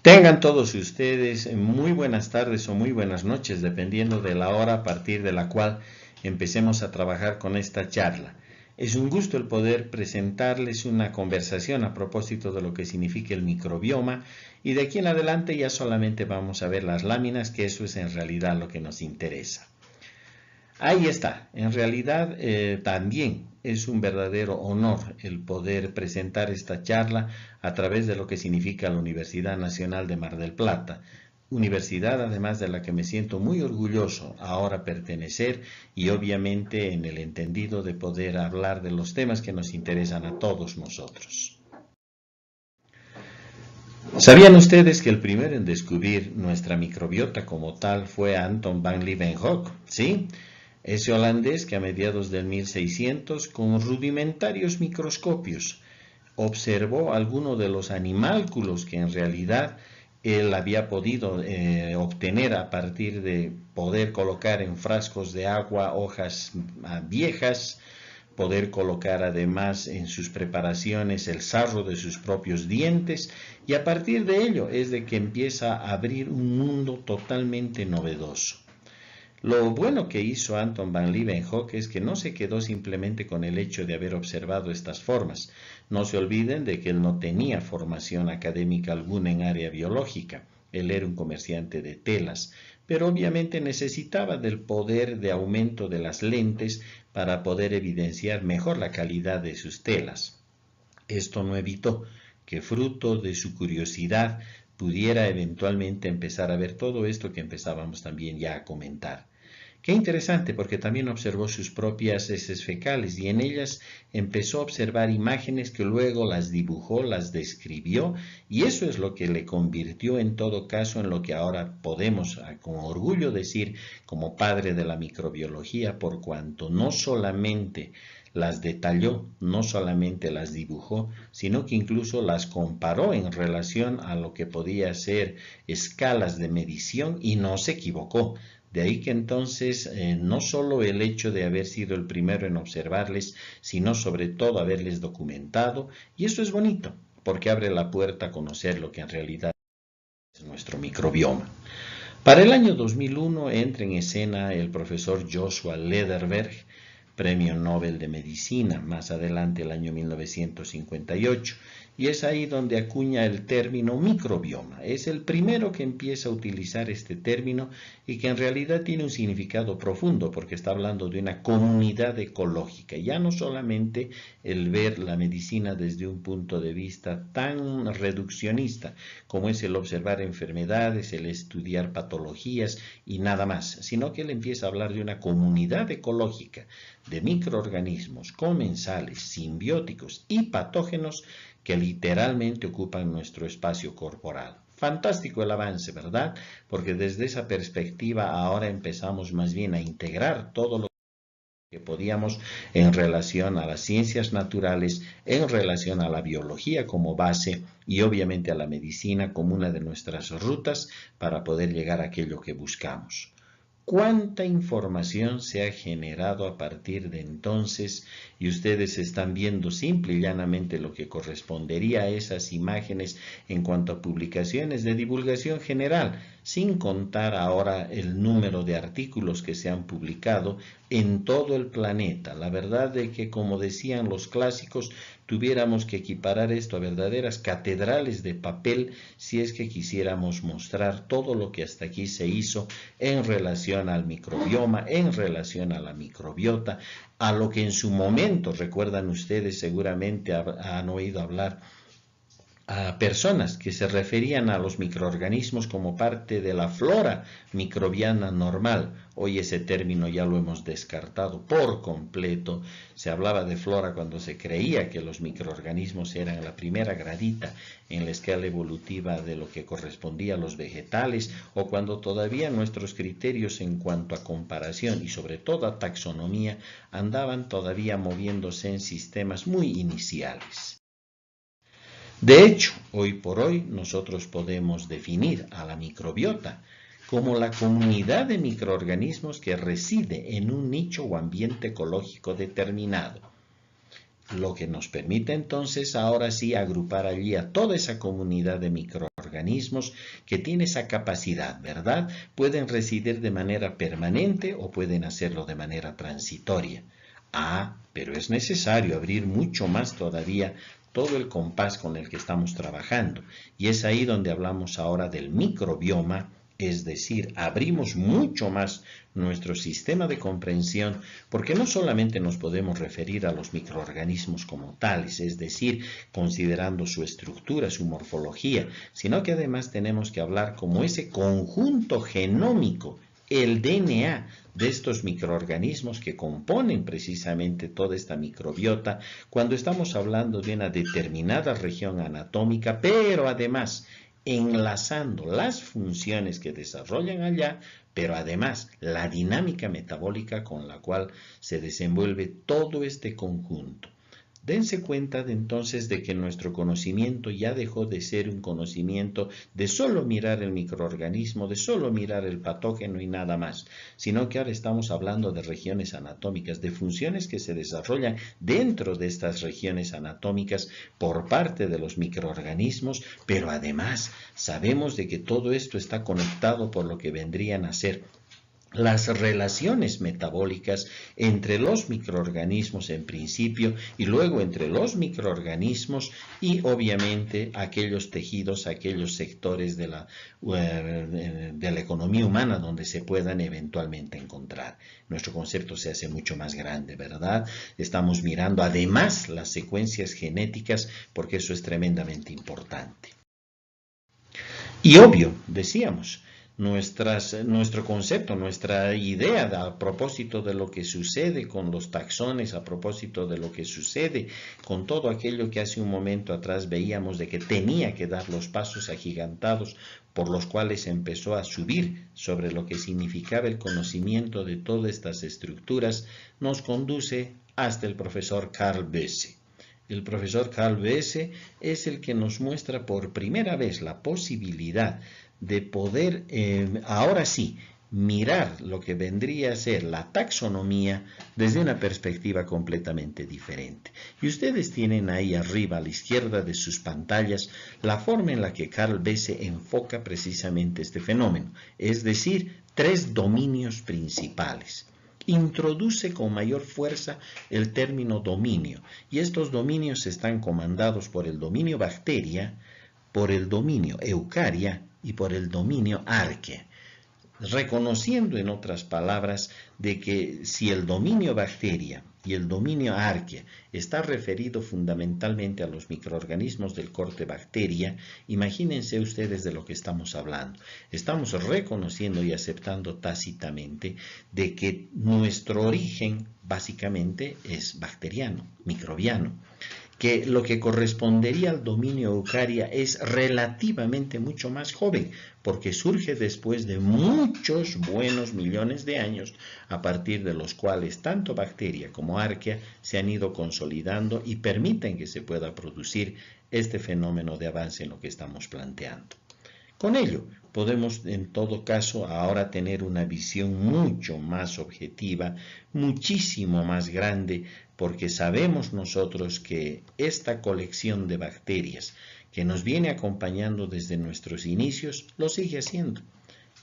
Tengan todos ustedes muy buenas tardes o muy buenas noches, dependiendo de la hora a partir de la cual empecemos a trabajar con esta charla. Es un gusto el poder presentarles una conversación a propósito de lo que significa el microbioma, y de aquí en adelante ya solamente vamos a ver las láminas, que eso es en realidad lo que nos interesa. Ahí está, en realidad también es un verdadero honor el poder presentar esta charla a través de lo que significa la Universidad Nacional de Mar del Plata, universidad además de la que me siento muy orgulloso ahora pertenecer, y obviamente en el entendido de poder hablar de los temas que nos interesan a todos nosotros. ¿Sabían ustedes que el primero en descubrir nuestra microbiota como tal fue Anton van Leeuwenhoek? ¿Sí? Ese holandés que a mediados del 1600, con rudimentarios microscopios, observó algunos de los animálculos que en realidad él había podido obtener a partir de poder colocar en frascos de agua hojas viejas, poder colocar además en sus preparaciones el sarro de sus propios dientes, y a partir de ello es de que empieza a abrir un mundo totalmente novedoso. Lo bueno que hizo Anton van Leeuwenhoek es que no se quedó simplemente con el hecho de haber observado estas formas. No se olviden de que él no tenía formación académica alguna en área biológica. Él era un comerciante de telas, pero obviamente necesitaba del poder de aumento de las lentes para poder evidenciar mejor la calidad de sus telas. Esto no evitó que, fruto de su curiosidad, pudiera eventualmente empezar a ver todo esto que empezábamos también ya a comentar. Qué interesante, porque también observó sus propias heces fecales y en ellas empezó a observar imágenes que luego las dibujó, las describió, y eso es lo que le convirtió en todo caso en lo que ahora podemos con orgullo decir como padre de la microbiología, por cuanto no solamente las detalló, no solamente las dibujó, sino que incluso las comparó en relación a lo que podía ser escalas de medición y no se equivocó. De ahí que entonces no solo el hecho de haber sido el primero en observarles, sino sobre todo haberles documentado, y eso es bonito, porque abre la puerta a conocer lo que en realidad es nuestro microbioma. Para el año 2001 entra en escena el profesor Joshua Lederberg, Premio Nobel de Medicina, más adelante el año 1958, y es ahí donde acuña el término microbioma. Es el primero que empieza a utilizar este término y que en realidad tiene un significado profundo, porque está hablando de una comunidad ecológica, ya no solamente el ver la medicina desde un punto de vista tan reduccionista como es el observar enfermedades, el estudiar patologías y nada más, sino que él empieza a hablar de una comunidad ecológica de microorganismos comensales, simbióticos y patógenos que literalmente ocupan nuestro espacio corporal. Fantástico el avance, ¿verdad? Porque desde esa perspectiva ahora empezamos más bien a integrar todo lo que podíamos en relación a las ciencias naturales, en relación a la biología como base y obviamente a la medicina como una de nuestras rutas para poder llegar a aquello que buscamos. ¿Cuánta información se ha generado a partir de entonces? Y ustedes están viendo simple y llanamente lo que correspondería a esas imágenes en cuanto a publicaciones de divulgación general, sin contar ahora el número de artículos que se han publicado en todo el planeta. La verdad de que, como decían los clásicos, tuviéramos que equiparar esto a verdaderas catedrales de papel si es que quisiéramos mostrar todo lo que hasta aquí se hizo en relación al microbioma, en relación a la microbiota, a lo que en su momento, recuerdan ustedes, seguramente han oído hablar a personas que se referían a los microorganismos como parte de la flora microbiana normal. Hoy ese término ya lo hemos descartado por completo. Se hablaba de flora cuando se creía que los microorganismos eran la primera gradita en la escala evolutiva de lo que correspondía a los vegetales, o cuando todavía nuestros criterios en cuanto a comparación y sobre todo a taxonomía andaban todavía moviéndose en sistemas muy iniciales. De hecho, hoy por hoy nosotros podemos definir a la microbiota como la comunidad de microorganismos que reside en un nicho o ambiente ecológico determinado, lo que nos permite entonces ahora sí agrupar allí a toda esa comunidad de microorganismos microorganismos que tienen esa capacidad, ¿verdad? Pueden residir de manera permanente o pueden hacerlo de manera transitoria. Pero es necesario abrir mucho más todavía todo el compás con el que estamos trabajando. Y es ahí donde hablamos ahora del microbioma, es decir, abrimos mucho más nuestro sistema de comprensión, porque no solamente nos podemos referir a los microorganismos como tales, es decir, considerando su estructura, su morfología, sino que además tenemos que hablar como ese conjunto genómico, el DNA de estos microorganismos que componen precisamente toda esta microbiota, cuando estamos hablando de una determinada región anatómica, pero además enlazando las funciones que desarrollan allá, pero además la dinámica metabólica con la cual se desenvuelve todo este conjunto. Dense cuenta entonces de que nuestro conocimiento ya dejó de ser un conocimiento de solo mirar el microorganismo, de solo mirar el patógeno y nada más, sino que ahora estamos hablando de regiones anatómicas, de funciones que se desarrollan dentro de estas regiones anatómicas por parte de los microorganismos, pero además sabemos de que todo esto está conectado por lo que vendrían a ser las relaciones metabólicas entre los microorganismos en principio y luego entre los microorganismos y obviamente aquellos tejidos, aquellos sectores de la economía humana donde se puedan eventualmente encontrar. Nuestro concepto se hace mucho más grande, ¿verdad? Estamos mirando además las secuencias genéticas porque eso es tremendamente importante. Y obvio, decíamos, nuestro concepto, nuestra idea a propósito de lo que sucede con los taxones, a propósito de lo que sucede con todo aquello que hace un momento atrás veíamos de que tenía que dar los pasos agigantados por los cuales empezó a subir sobre lo que significaba el conocimiento de todas estas estructuras, nos conduce hasta el profesor Carl Besse. El profesor Carl Besse es el que nos muestra por primera vez la posibilidad de poder, ahora sí, mirar lo que vendría a ser la taxonomía desde una perspectiva completamente diferente. Y ustedes tienen ahí arriba a la izquierda de sus pantallas la forma en la que Carl Besse enfoca precisamente este fenómeno, es decir, 3 dominios principales. Introduce con mayor fuerza el término dominio, y estos dominios están comandados por el dominio bacteria, por el dominio eucaria y por el dominio arquea, reconociendo en otras palabras de que si el dominio bacteria y el dominio arquea está referido fundamentalmente a los microorganismos del corte bacteria, imagínense ustedes de lo que estamos hablando. Estamos reconociendo y aceptando tácitamente de que nuestro origen básicamente es bacteriano, microbiano, que lo que correspondería al dominio eucaria es relativamente mucho más joven, porque surge después de muchos buenos millones de años, a partir de los cuales tanto bacteria como arquea se han ido consolidando y permiten que se pueda producir este fenómeno de avance en lo que estamos planteando. Con ello, podemos en todo caso ahora tener una visión mucho más objetiva, muchísimo más grande, porque sabemos nosotros que esta colección de bacterias que nos viene acompañando desde nuestros inicios, lo sigue haciendo.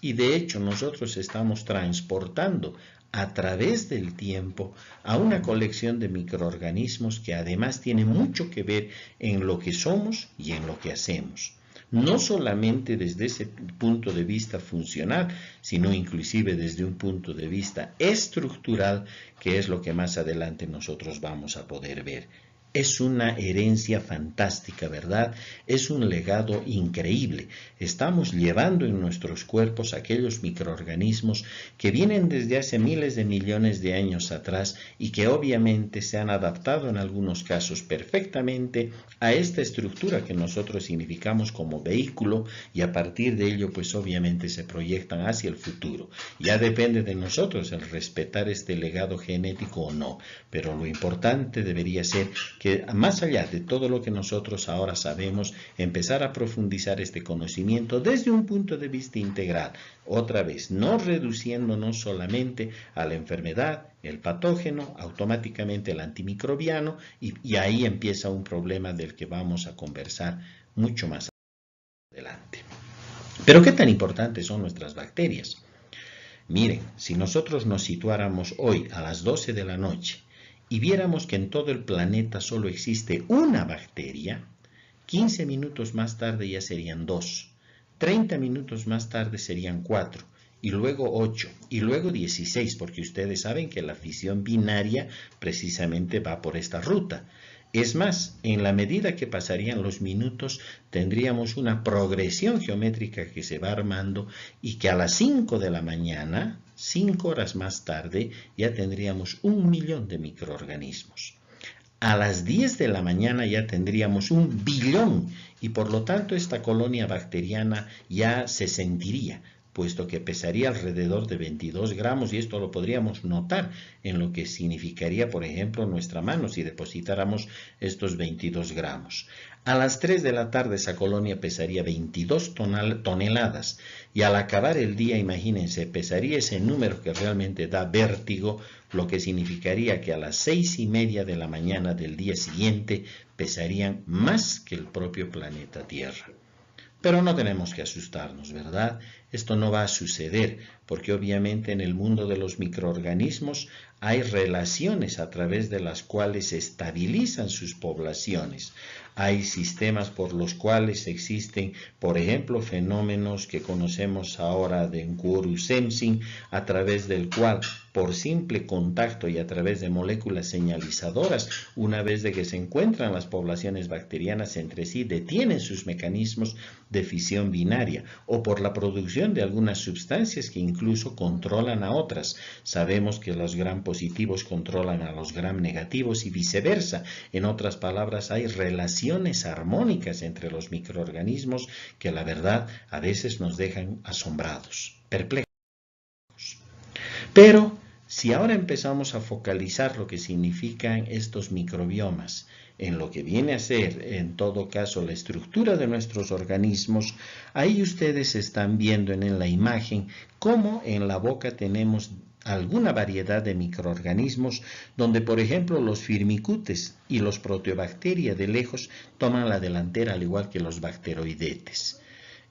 Y de hecho nosotros estamos transportando a través del tiempo a una colección de microorganismos que además tiene mucho que ver en lo que somos y en lo que hacemos. No solamente desde ese punto de vista funcional, sino inclusive desde un punto de vista estructural, que es lo que más adelante nosotros vamos a poder ver. Es una herencia fantástica, ¿verdad? Es un legado increíble. Estamos llevando en nuestros cuerpos aquellos microorganismos que vienen desde hace miles de millones de años atrás y que obviamente se han adaptado en algunos casos perfectamente a esta estructura que nosotros significamos como vehículo, y a partir de ello pues obviamente se proyectan hacia el futuro. Ya depende de nosotros el respetar este legado genético o no, pero lo importante debería ser que más allá de todo lo que nosotros ahora sabemos, empezar a profundizar este conocimiento desde un punto de vista integral. Otra vez, no reduciéndonos solamente a la enfermedad, el patógeno, automáticamente el antimicrobiano, y ahí empieza un problema del que vamos a conversar mucho más. adelante. Pero ¿qué tan importantes son nuestras bacterias? Miren, si nosotros nos situáramos hoy a las 12 de la noche y viéramos que en todo el planeta solo existe una bacteria, 15 minutos más tarde ya serían 2, 30 minutos más tarde serían 4, y luego 8, y luego 16, porque ustedes saben que la fisión binaria precisamente va por esta ruta. Es más, en la medida que pasarían los minutos, tendríamos una progresión geométrica que se va armando y que a las 5 de la mañana, 5 horas más tarde, ya tendríamos 1.000.000 de microorganismos. A las 10 de la mañana ya tendríamos 1.000.000.000 y por lo tanto esta colonia bacteriana ya se sentiría, puesto que pesaría alrededor de 22 gramos y esto lo podríamos notar en lo que significaría, por ejemplo, nuestra mano si depositáramos estos 22 gramos. A las 3 de la tarde esa colonia pesaría 22 toneladas y al acabar el día, imagínense, pesaría ese número que realmente da vértigo, lo que significaría que a las 6:30 de la mañana del día siguiente pesarían más que el propio planeta Tierra. Pero no tenemos que asustarnos, ¿verdad? Esto no va a suceder, porque obviamente en el mundo de los microorganismos hay relaciones a través de las cuales se estabilizan sus poblaciones. Hay sistemas por los cuales existen, por ejemplo, fenómenos que conocemos ahora de Nkuru-Sempsin, a través del cual, por simple contacto y a través de moléculas señalizadoras, una vez de que se encuentran las poblaciones bacterianas entre sí, detienen sus mecanismos de fisión binaria o por la producción de algunas sustancias que incluso controlan a otras. Sabemos que los gram positivos controlan a los gram negativos y viceversa. En otras palabras, hay relaciones armónicas entre los microorganismos que la verdad a veces nos dejan asombrados, perplejos. Pero si ahora empezamos a focalizar lo que significan estos microbiomas en lo que viene a ser, en todo caso, la estructura de nuestros organismos, ahí ustedes están viendo en la imagen cómo en la boca tenemos alguna variedad de microorganismos donde, por ejemplo, los firmicutes y los proteobacterias de lejos toman la delantera al igual que los bacteroidetes.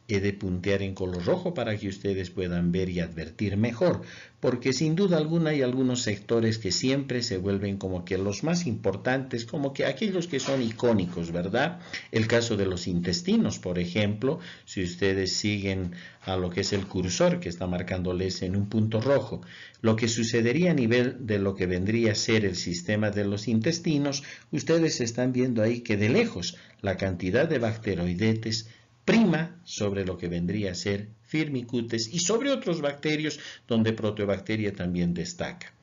He de puntear en color rojo para que ustedes puedan ver y advertir mejor, porque sin duda alguna hay algunos sectores que siempre se vuelven como que los más importantes, como que aquellos que son icónicos, ¿verdad? El caso de los intestinos, por ejemplo, si ustedes siguen a lo que es el cursor que está marcándoles en un punto rojo, lo que sucedería a nivel de lo que vendría a ser el sistema de los intestinos, ustedes están viendo ahí que de lejos la cantidad de bacteroidetes prima sobre lo que vendría a ser firmicutes y sobre otros bacterios donde proteobacteria también destaca.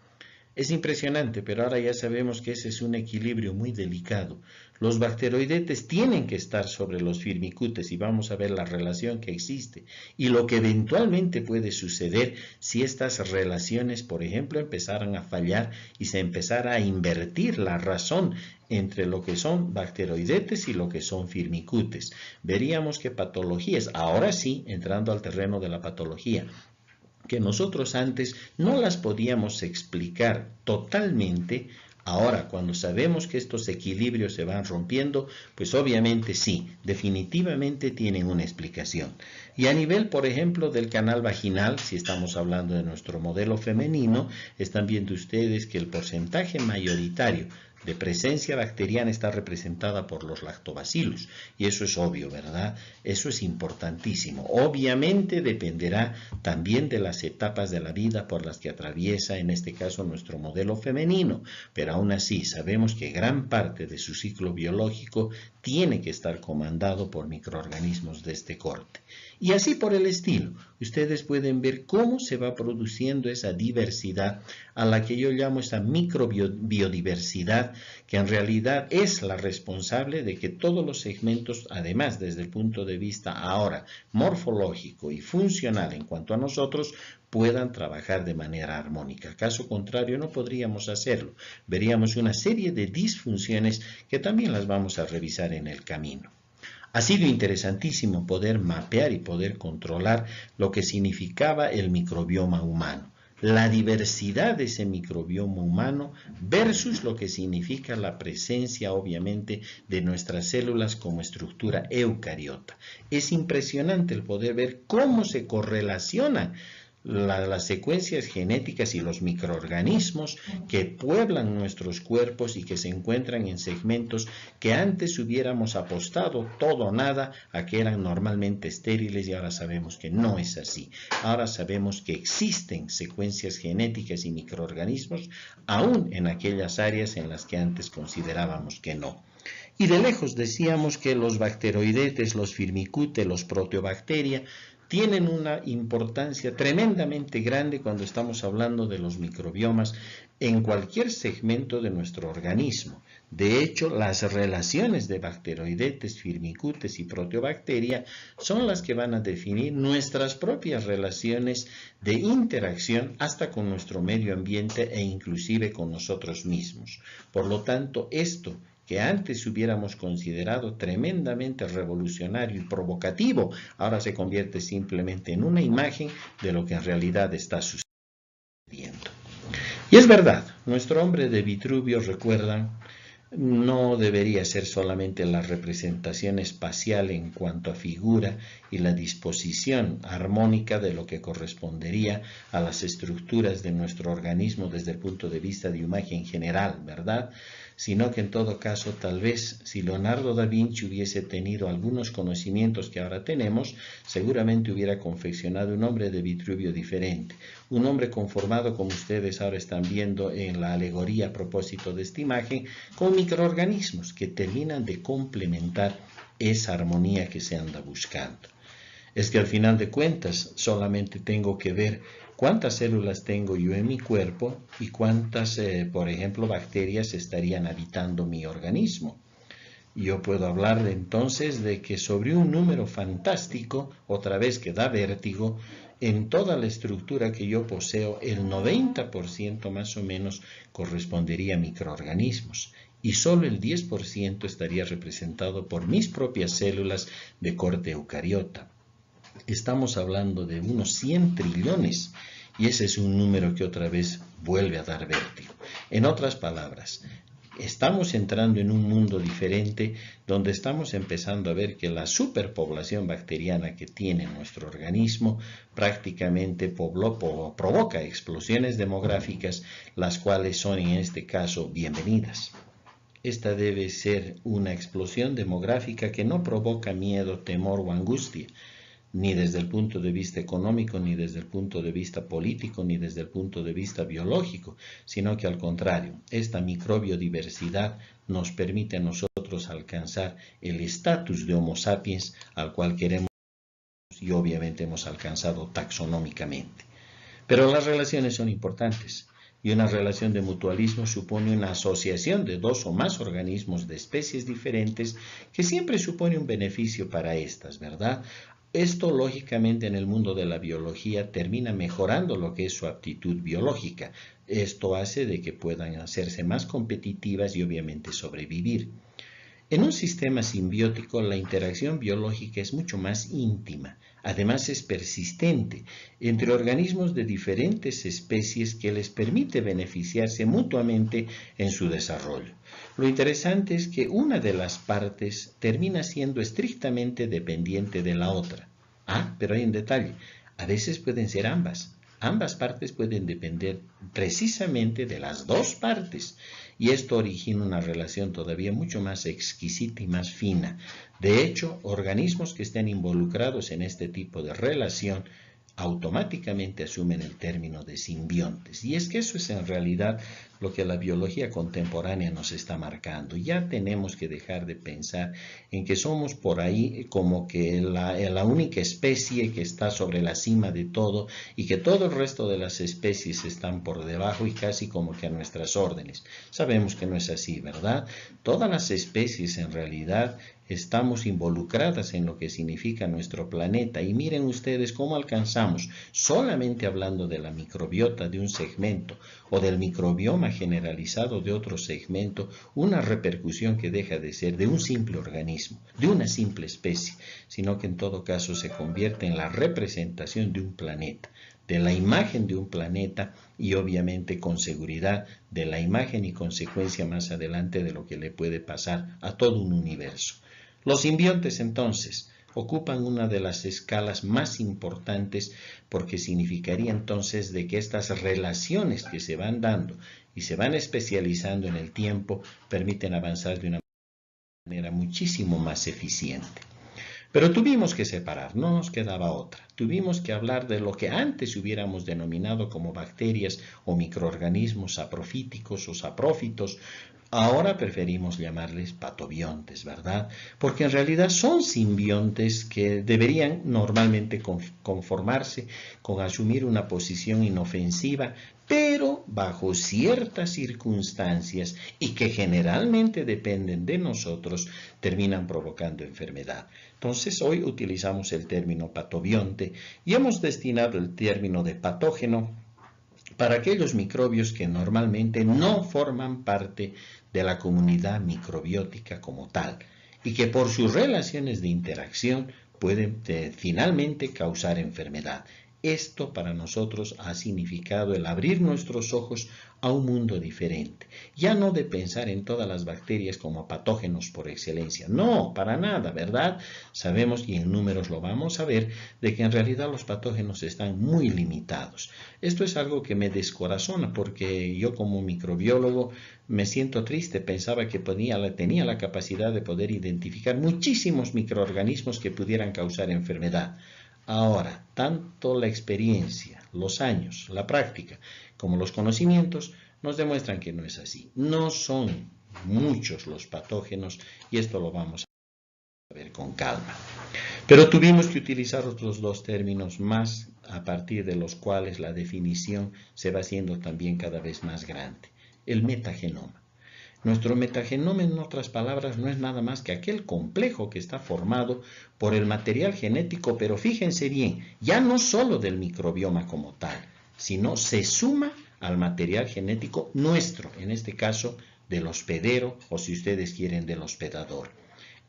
Es impresionante, pero ahora ya sabemos que ese es un equilibrio muy delicado. Los bacteroidetes tienen que estar sobre los firmicutes y vamos a ver la relación que existe y lo que eventualmente puede suceder si estas relaciones, por ejemplo, empezaran a fallar y se empezara a invertir la razón entre lo que son bacteroidetes y lo que son firmicutes. Veríamos que patologías, ahora sí, entrando al terreno de la patología, que nosotros antes no las podíamos explicar totalmente, ahora cuando sabemos que estos equilibrios se van rompiendo, pues obviamente sí, definitivamente tienen una explicación. Y a nivel, por ejemplo, del canal vaginal, si estamos hablando de nuestro modelo femenino, están viendo ustedes que el porcentaje mayoritario de presencia bacteriana está representada por los lactobacilos y eso es obvio, ¿verdad? Eso es importantísimo. Obviamente dependerá también de las etapas de la vida por las que atraviesa, en este caso, nuestro modelo femenino, pero aún así sabemos que gran parte de su ciclo biológico tiene que estar comandado por microorganismos de este corte. Y así por el estilo, ustedes pueden ver cómo se va produciendo esa diversidad a la que yo llamo esa microbiodiversidad, que en realidad es la responsable de que todos los segmentos, además desde el punto de vista ahora morfológico y funcional en cuanto a nosotros, puedan trabajar de manera armónica. Caso contrario, no podríamos hacerlo. Veríamos una serie de disfunciones que también las vamos a revisar en el camino. Ha sido interesantísimo poder mapear y poder controlar lo que significaba el microbioma humano. la diversidad de ese microbioma humano versus lo que significa la presencia, obviamente, de nuestras células como estructura eucariota. Es impresionante el poder ver cómo se correlacionan las secuencias genéticas y los microorganismos que pueblan nuestros cuerpos y que se encuentran en segmentos que antes hubiéramos apostado todo o nada a que eran normalmente estériles, y ahora sabemos que no es así. Ahora sabemos que existen secuencias genéticas y microorganismos aún en aquellas áreas en las que antes considerábamos que no. Y de lejos decíamos que los bacteroidetes, los firmicutes, los proteobacteria tienen una importancia tremendamente grande cuando estamos hablando de los microbiomas en cualquier segmento de nuestro organismo. De hecho, las relaciones de bacteroidetes, firmicutes y proteobacteria son las que van a definir nuestras propias relaciones de interacción hasta con nuestro medio ambiente e inclusive con nosotros mismos. Por lo tanto, esto que antes hubiéramos considerado tremendamente revolucionario y provocativo, ahora se convierte simplemente en una imagen de lo que en realidad está sucediendo. Y es verdad, nuestro hombre de Vitruvio, recuerdan, no debería ser solamente la representación espacial en cuanto a figura y la disposición armónica de lo que correspondería a las estructuras de nuestro organismo desde el punto de vista de imagen general, ¿verdad? Sino que en todo caso, tal vez, si Leonardo da Vinci hubiese tenido algunos conocimientos que ahora tenemos, seguramente hubiera confeccionado un hombre de Vitruvio diferente, un hombre conformado, como ustedes ahora están viendo en la alegoría a propósito de esta imagen, con microorganismos que terminan de complementar esa armonía que se anda buscando. Es que al final de cuentas solamente tengo que ver cuántas células tengo yo en mi cuerpo y cuántas, por ejemplo, bacterias estarían habitando mi organismo. Yo puedo hablar entonces de que sobre un número fantástico, otra vez que da vértigo, en toda la estructura que yo poseo, el 90% más o menos correspondería a microorganismos y solo el 10% estaría representado por mis propias células de corte eucariota. Estamos hablando de unos 100 trillones y ese es un número que otra vez vuelve a dar vértigo. En otras palabras, estamos entrando en un mundo diferente donde estamos empezando a ver que la superpoblación bacteriana que tiene nuestro organismo prácticamente provoca explosiones demográficas, las cuales son en este caso bienvenidas. Esta debe ser una explosión demográfica que no provoca miedo, temor o angustia, ni desde el punto de vista económico, ni desde el punto de vista político, ni desde el punto de vista biológico, sino que al contrario, esta microbiodiversidad nos permite a nosotros alcanzar el estatus de Homo sapiens al cual queremos y obviamente hemos alcanzado taxonómicamente. Pero las relaciones son importantes. Y una relación de mutualismo supone una asociación de dos o más organismos de especies diferentes que siempre supone un beneficio para estas, ¿verdad? Esto, lógicamente, en el mundo de la biología termina mejorando lo que es su aptitud biológica. Esto hace de que puedan hacerse más competitivas y obviamente sobrevivir. En un sistema simbiótico, la interacción biológica es mucho más íntima. Además, es persistente entre organismos de diferentes especies que les permite beneficiarse mutuamente en su desarrollo. Lo interesante es que una de las partes termina siendo estrictamente dependiente de la otra. Pero hay un detalle. A veces pueden ser ambas. Ambas partes pueden depender precisamente de las dos partes. Y esto origina una relación todavía mucho más exquisita y más fina. De hecho, organismos que estén involucrados en este tipo de relación automáticamente asumen el término de simbiontes. Y es que eso es en realidad lo que la biología contemporánea nos está marcando. Ya tenemos que dejar de pensar en que somos por ahí como que la única especie que está sobre la cima de todo y que todo el resto de las especies están por debajo y casi como que a nuestras órdenes. Sabemos que no es así, ¿verdad? Todas las especies en realidad estamos involucradas en lo que significa nuestro planeta y miren ustedes cómo alcanzamos, solamente hablando de la microbiota de un segmento o del microbioma generalizado de otro segmento, una repercusión que deja de ser de un simple organismo, de una simple especie, sino que en todo caso se convierte en la representación de un planeta, de la imagen de un planeta y obviamente con seguridad de la imagen y consecuencia más adelante de lo que le puede pasar a todo un universo. Los simbiontes entonces ocupan una de las escalas más importantes porque significaría entonces de que estas relaciones que se van dando y se van especializando en el tiempo permiten avanzar de una manera muchísimo más eficiente. Pero tuvimos que separar, no nos quedaba otra. Tuvimos que hablar de lo que antes hubiéramos denominado como bacterias o microorganismos saprofíticos o saprófitos. Ahora preferimos llamarles patobiontes, ¿verdad? Porque en realidad son simbiontes que deberían normalmente conformarse con asumir una posición inofensiva, pero bajo ciertas circunstancias y que generalmente dependen de nosotros, terminan provocando enfermedad. Entonces, hoy utilizamos el término patobionte y hemos destinado el término de patógeno para aquellos microbios que normalmente no forman parte de la comunidad microbiótica como tal y que por sus relaciones de interacción pueden finalmente causar enfermedad. Esto para nosotros ha significado el abrir nuestros ojos a un mundo diferente. Ya no de pensar en todas las bacterias como patógenos por excelencia. No, para nada, ¿verdad? Sabemos, y en números lo vamos a ver, de que en realidad los patógenos están muy limitados. Esto es algo que me descorazona porque yo como microbiólogo me siento triste. Pensaba que tenía la capacidad de poder identificar muchísimos microorganismos que pudieran causar enfermedad. Ahora, tanto la experiencia, los años, la práctica, como los conocimientos nos demuestran que no es así. No son muchos los patógenos y esto lo vamos a ver con calma. Pero tuvimos que utilizar otros dos términos más a partir de los cuales la definición se va haciendo también cada vez más grande. El metagenoma. Nuestro metagenoma, en otras palabras, no es nada más que aquel complejo que está formado por el material genético, pero fíjense bien, ya no solo del microbioma como tal, sino se suma al material genético nuestro, en este caso del hospedero o si ustedes quieren del hospedador.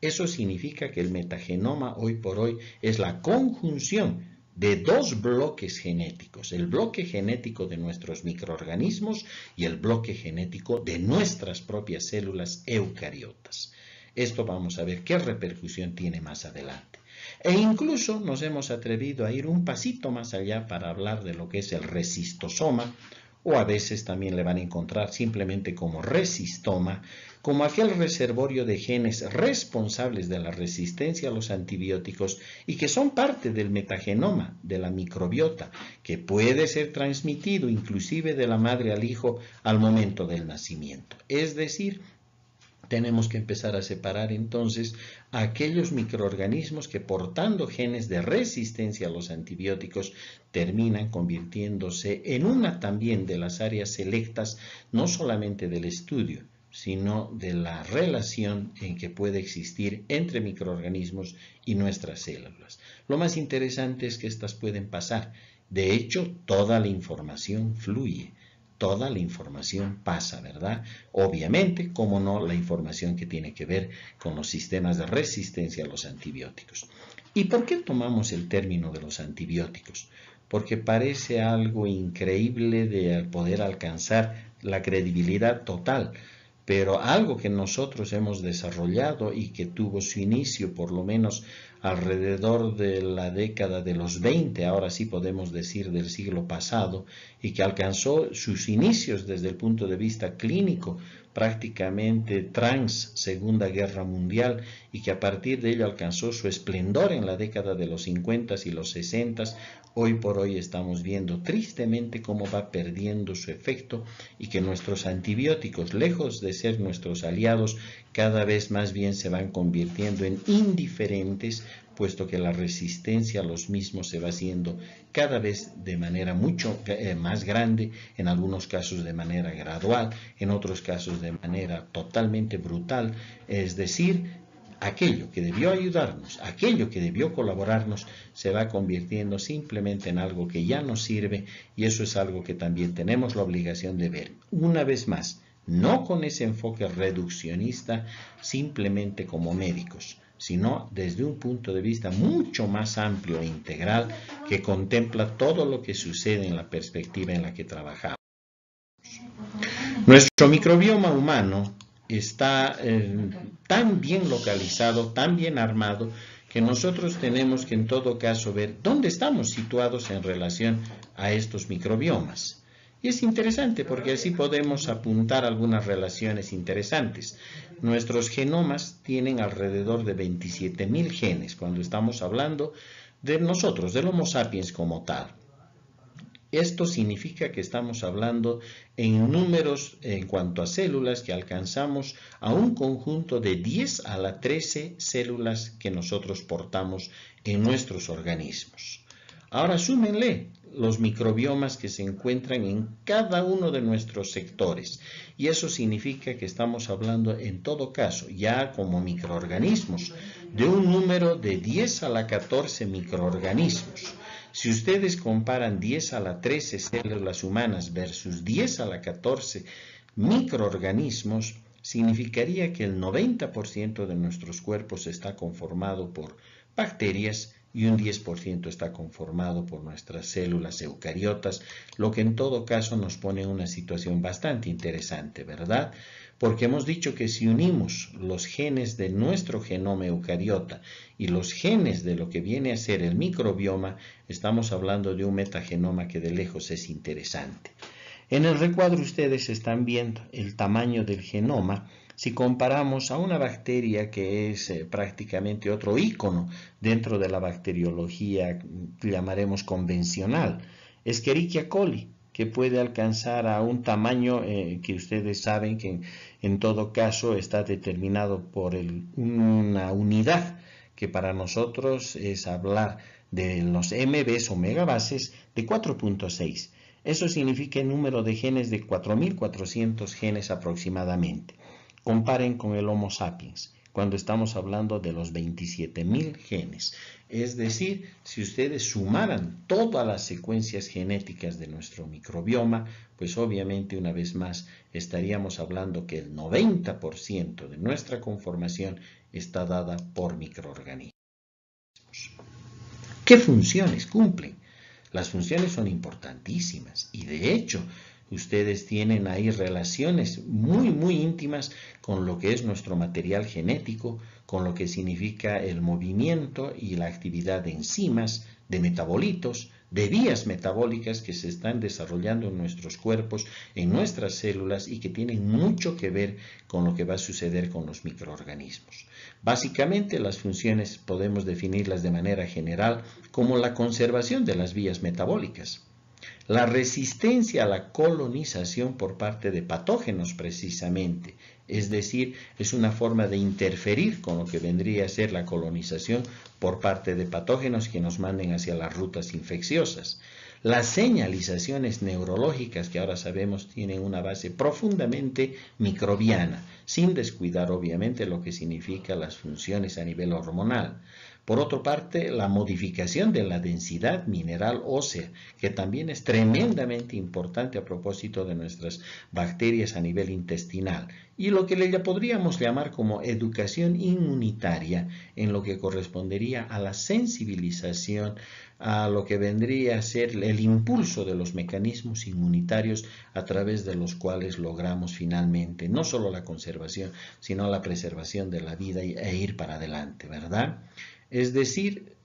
Eso significa que el metagenoma hoy por hoy es la conjunción de dos bloques genéticos, el bloque genético de nuestros microorganismos y el bloque genético de nuestras propias células eucariotas. Esto vamos a ver qué repercusión tiene más adelante. E incluso nos hemos atrevido a ir un pasito más allá para hablar de lo que es el resistosoma, o a veces también le van a encontrar simplemente como resistoma, como aquel reservorio de genes responsables de la resistencia a los antibióticos y que son parte del metagenoma, de la microbiota, que puede ser transmitido inclusive de la madre al hijo al momento del nacimiento. Es decir, tenemos que empezar a separar entonces a aquellos microorganismos que portando genes de resistencia a los antibióticos terminan convirtiéndose en una también de las áreas selectas, no solamente del estudio, sino de la relación en que puede existir entre microorganismos y nuestras células. Lo más interesante es que estas pueden pasar. De hecho, toda la información fluye. Toda la información pasa, ¿verdad? Obviamente, como no, la información que tiene que ver con los sistemas de resistencia a los antibióticos. ¿Y por qué tomamos el término de los antibióticos? Porque parece algo increíble de poder alcanzar la credibilidad total, pero algo que nosotros hemos desarrollado y que tuvo su inicio por lo menos alrededor de la década de los 20, ahora sí podemos decir del siglo pasado, y que alcanzó sus inicios desde el punto de vista clínico prácticamente tras Segunda Guerra Mundial y que a partir de ello alcanzó su esplendor en la década de los 50 y los 60, hoy por hoy estamos viendo tristemente cómo va perdiendo su efecto y que nuestros antibióticos, lejos de ser nuestros aliados, cada vez más bien se van convirtiendo en indiferentes, puesto que la resistencia a los mismos se va haciendo cada vez de manera mucho más grande, en algunos casos de manera gradual, en otros casos de manera totalmente brutal, es decir, aquello que debió ayudarnos, aquello que debió colaborarnos, se va convirtiendo simplemente en algo que ya no sirve, y eso es algo que también tenemos la obligación de ver. Una vez más, no con ese enfoque reduccionista simplemente como médicos, sino desde un punto de vista mucho más amplio e integral que contempla todo lo que sucede en la perspectiva en la que trabajamos. Nuestro microbioma humano está tan bien localizado, tan bien armado, que nosotros tenemos que en todo caso ver dónde estamos situados en relación a estos microbiomas. Y es interesante porque así podemos apuntar algunas relaciones interesantes. Nuestros genomas tienen alrededor de 27.000 genes cuando estamos hablando de nosotros, del Homo sapiens como tal. Esto significa que estamos hablando en números en cuanto a células que alcanzamos a un conjunto de 10 a la 13 células que nosotros portamos en nuestros organismos. Ahora súmenle los microbiomas que se encuentran en cada uno de nuestros sectores, y eso significa que estamos hablando en todo caso, ya como microorganismos, de un número de 10 a la 14 microorganismos. Si ustedes comparan 10 a la 13 células humanas versus 10 a la 14 microorganismos, significaría que el 90% de nuestros cuerpos está conformado por bacterias y un 10% está conformado por nuestras células eucariotas, lo que en todo caso nos pone en una situación bastante interesante, ¿verdad? Porque hemos dicho que si unimos los genes de nuestro genoma eucariota y los genes de lo que viene a ser el microbioma, estamos hablando de un metagenoma que de lejos es interesante. En el recuadro ustedes están viendo el tamaño del genoma si comparamos a una bacteria que es prácticamente otro ícono dentro de la bacteriología, llamaremos convencional, Escherichia coli, que puede alcanzar a un tamaño que ustedes saben que en todo caso está determinado por una unidad que para nosotros es hablar de los MBs o megabases de 4.6. Eso significa el número de genes de 4.400 genes aproximadamente. Comparen con el Homo sapiens, cuando estamos hablando de los 27.000 genes. Es decir, si ustedes sumaran todas las secuencias genéticas de nuestro microbioma, pues obviamente una vez más estaríamos hablando que el 90% de nuestra conformación está dada por microorganismos. ¿Qué funciones cumplen? Las funciones son importantísimas y de hecho ustedes tienen ahí relaciones muy íntimas con lo que es nuestro material genético, con lo que significa el movimiento y la actividad de enzimas, de metabolitos, de vías metabólicas que se están desarrollando en nuestros cuerpos, en nuestras células y que tienen mucho que ver con lo que va a suceder con los microorganismos. Básicamente las funciones podemos definirlas de manera general como la conservación de las vías metabólicas, la resistencia a la colonización por parte de patógenos precisamente, es decir, es una forma de interferir con lo que vendría a ser la colonización por parte de patógenos que nos manden hacia las rutas infecciosas. Las señalizaciones neurológicas que ahora sabemos tienen una base profundamente microbiana, sin descuidar obviamente lo que significa las funciones a nivel hormonal. Por otra parte, la modificación de la densidad mineral ósea, que también es tremendamente importante a propósito de nuestras bacterias a nivel intestinal, y lo que le podríamos llamar como educación inmunitaria, en lo que correspondería a la sensibilización a lo que vendría a ser el impulso de los mecanismos inmunitarios a través de los cuales logramos finalmente no solo la conservación, sino la preservación de la vida e ir para adelante, ¿verdad? Es decir,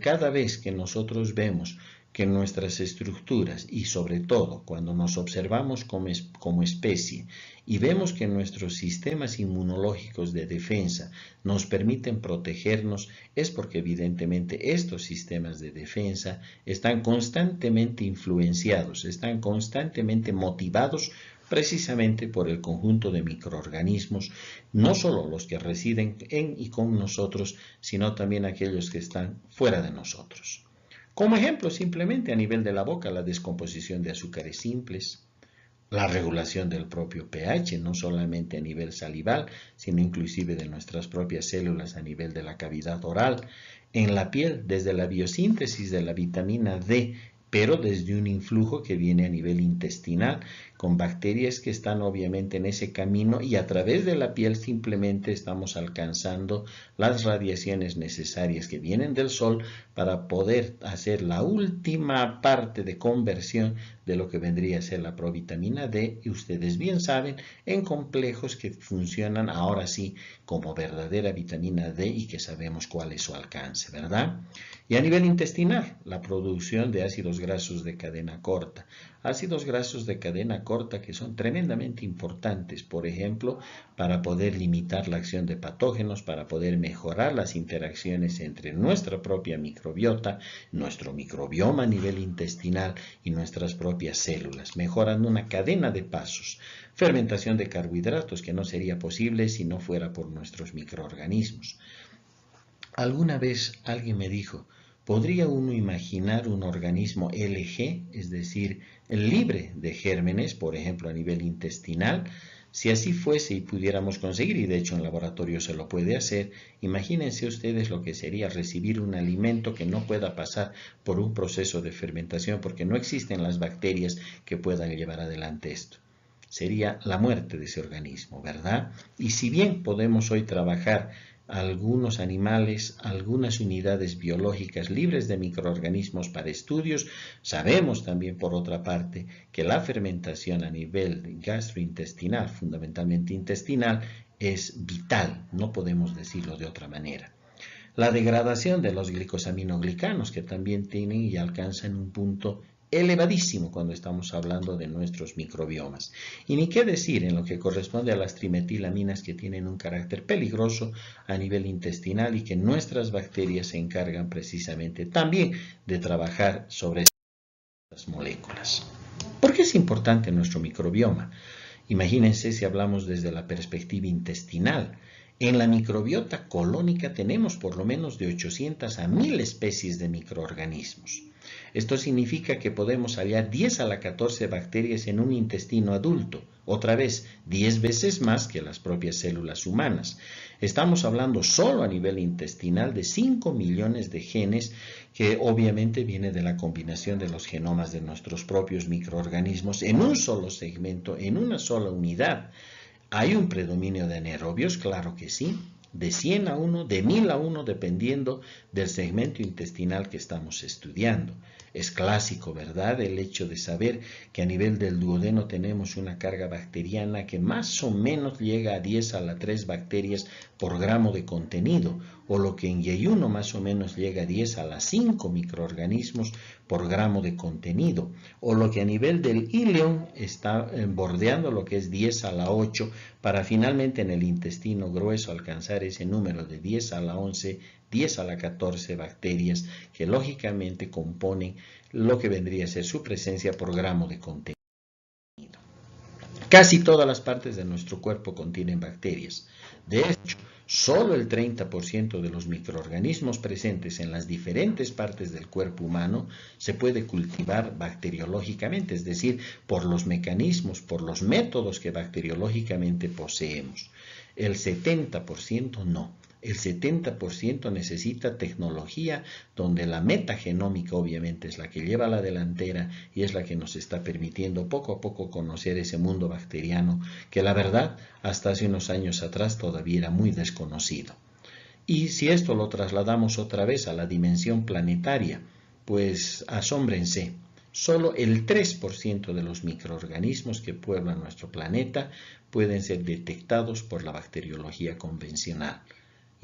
cada vez que nosotros vemos que nuestras estructuras y sobre todo cuando nos observamos como especie y vemos que nuestros sistemas inmunológicos de defensa nos permiten protegernos, es porque evidentemente estos sistemas de defensa están constantemente influenciados, están constantemente motivados precisamente por el conjunto de microorganismos, no solo los que residen en y con nosotros, sino también aquellos que están fuera de nosotros. Como ejemplo, simplemente a nivel de la boca, la descomposición de azúcares simples, la regulación del propio pH, no solamente a nivel salival, sino inclusive de nuestras propias células a nivel de la cavidad oral, en la piel, desde la biosíntesis de la vitamina D, pero desde un influjo que viene a nivel intestinal, con bacterias que están obviamente en ese camino y a través de la piel simplemente estamos alcanzando las radiaciones necesarias que vienen del sol para poder hacer la última parte de conversión de lo que vendría a ser la provitamina D, y ustedes bien saben, en complejos que funcionan ahora sí como verdadera vitamina D y que sabemos cuál es su alcance, ¿verdad? Y a nivel intestinal, la producción de ácidos grasos de cadena corta. Ácidos grasos de cadena corta que son tremendamente importantes, por ejemplo, para poder limitar la acción de patógenos, para poder mejorar las interacciones entre nuestra propia microbiota, nuestro microbioma a nivel intestinal y nuestras propias células, mejorando una cadena de pasos. Fermentación de carbohidratos que no sería posible si no fuera por nuestros microorganismos. Alguna vez alguien me dijo, ¿podría uno imaginar un organismo LG, es decir, libre de gérmenes, por ejemplo, a nivel intestinal? Si así fuese y pudiéramos conseguir, y de hecho en laboratorio se lo puede hacer, imagínense ustedes lo que sería recibir un alimento que no pueda pasar por un proceso de fermentación, porque no existen las bacterias que puedan llevar adelante esto. Sería la muerte de ese organismo, ¿verdad? Y si bien podemos hoy trabajar algunos animales, algunas unidades biológicas libres de microorganismos para estudios, sabemos también por otra parte que la fermentación a nivel gastrointestinal, fundamentalmente intestinal, es vital, no podemos decirlo de otra manera. La degradación de los glicosaminoglicanos, que también tienen y alcanzan un punto elevadísimo cuando estamos hablando de nuestros microbiomas. Y ni qué decir en lo que corresponde a las trimetilaminas, que tienen un carácter peligroso a nivel intestinal y que nuestras bacterias se encargan precisamente también de trabajar sobre estas moléculas. ¿Por qué es importante nuestro microbioma? Imagínense si hablamos desde la perspectiva intestinal. En la microbiota colónica tenemos por lo menos de 800 a 1000 especies de microorganismos. Esto significa que podemos hallar 10 a la 14 bacterias en un intestino adulto, otra vez 10 veces más que las propias células humanas. Estamos hablando solo a nivel intestinal de 5 millones de genes, que obviamente viene de la combinación de los genomas de nuestros propios microorganismos en un solo segmento, en una sola unidad. ¿Hay un predominio de anaerobios? Claro que sí, de 100 a 1, de 1000 a 1, dependiendo del segmento intestinal que estamos estudiando. Es clásico, ¿verdad?, el hecho de saber que a nivel del duodeno tenemos una carga bacteriana que más o menos llega a 10 a la 3 bacterias por gramo de contenido, o lo que en yeyuno más o menos llega a 10 a la 5 microorganismos por gramo de contenido, o lo que a nivel del íleon está bordeando lo que es 10 a la 8, para finalmente en el intestino grueso alcanzar ese número de 10 a la 11, 10 a la 14 bacterias que lógicamente componen lo que vendría a ser su presencia por gramo de contenido. Casi todas las partes de nuestro cuerpo contienen bacterias. De hecho, solo el 30% de los microorganismos presentes en las diferentes partes del cuerpo humano se puede cultivar bacteriológicamente, es decir, por los mecanismos, por los métodos que bacteriológicamente poseemos. El 70% no. El 70% necesita tecnología donde la metagenómica obviamente es la que lleva a la delantera y es la que nos está permitiendo poco a poco conocer ese mundo bacteriano que la verdad hasta hace unos años atrás todavía era muy desconocido. Y si esto lo trasladamos otra vez a la dimensión planetaria, pues asómbrense. Solo el 3% de los microorganismos que pueblan nuestro planeta pueden ser detectados por la bacteriología convencional.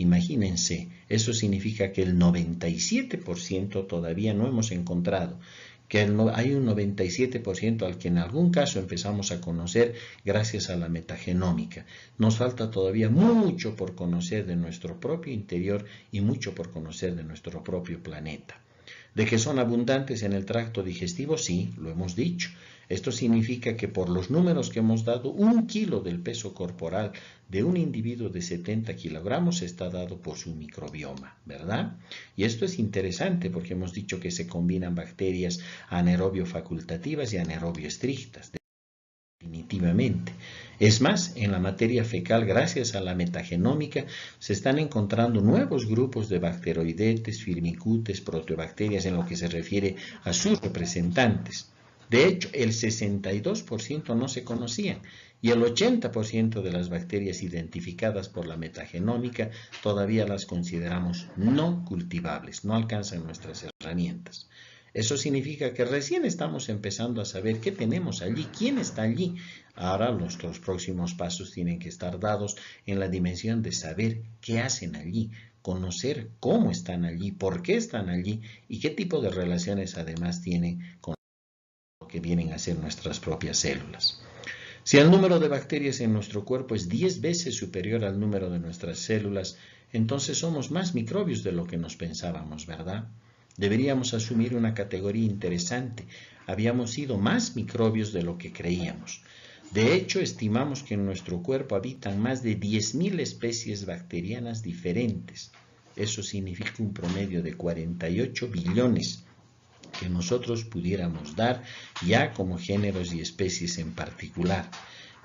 Imagínense, eso significa que el 97% todavía no hemos encontrado, que hay un 97% al que en algún caso empezamos a conocer gracias a la metagenómica. Nos falta todavía mucho por conocer de nuestro propio interior y mucho por conocer de nuestro propio planeta. ¿De que son abundantes en el tracto digestivo? Sí, lo hemos dicho. Esto significa que por los números que hemos dado, 1 kilo del peso corporal de un individuo de 70 kilogramos está dado por su microbioma, ¿verdad? Y esto es interesante porque hemos dicho que se combinan bacterias anaerobio facultativas y anaerobio estrictas. definitivamente. Es más, en la materia fecal, gracias a la metagenómica, se están encontrando nuevos grupos de bacteroidetes, firmicutes, proteobacterias en lo que se refiere a sus representantes. De hecho, el 62% no se conocían y el 80% de las bacterias identificadas por la metagenómica todavía las consideramos no cultivables, no alcanzan nuestras herramientas. Eso significa que recién estamos empezando a saber qué tenemos allí, quién está allí. Ahora nuestros próximos pasos tienen que estar dados en la dimensión de saber qué hacen allí, conocer cómo están allí, por qué están allí y qué tipo de relaciones además tienen con lo que vienen a ser nuestras propias células. Si el número de bacterias en nuestro cuerpo es 10 veces superior al número de nuestras células, entonces somos más microbios de lo que nos pensábamos, ¿verdad? Deberíamos asumir una categoría interesante. Habíamos sido más microbios de lo que creíamos. De hecho, estimamos que en nuestro cuerpo habitan más de 10.000 especies bacterianas diferentes. Eso significa un promedio de 48 billones que nosotros pudiéramos dar ya como géneros y especies en particular.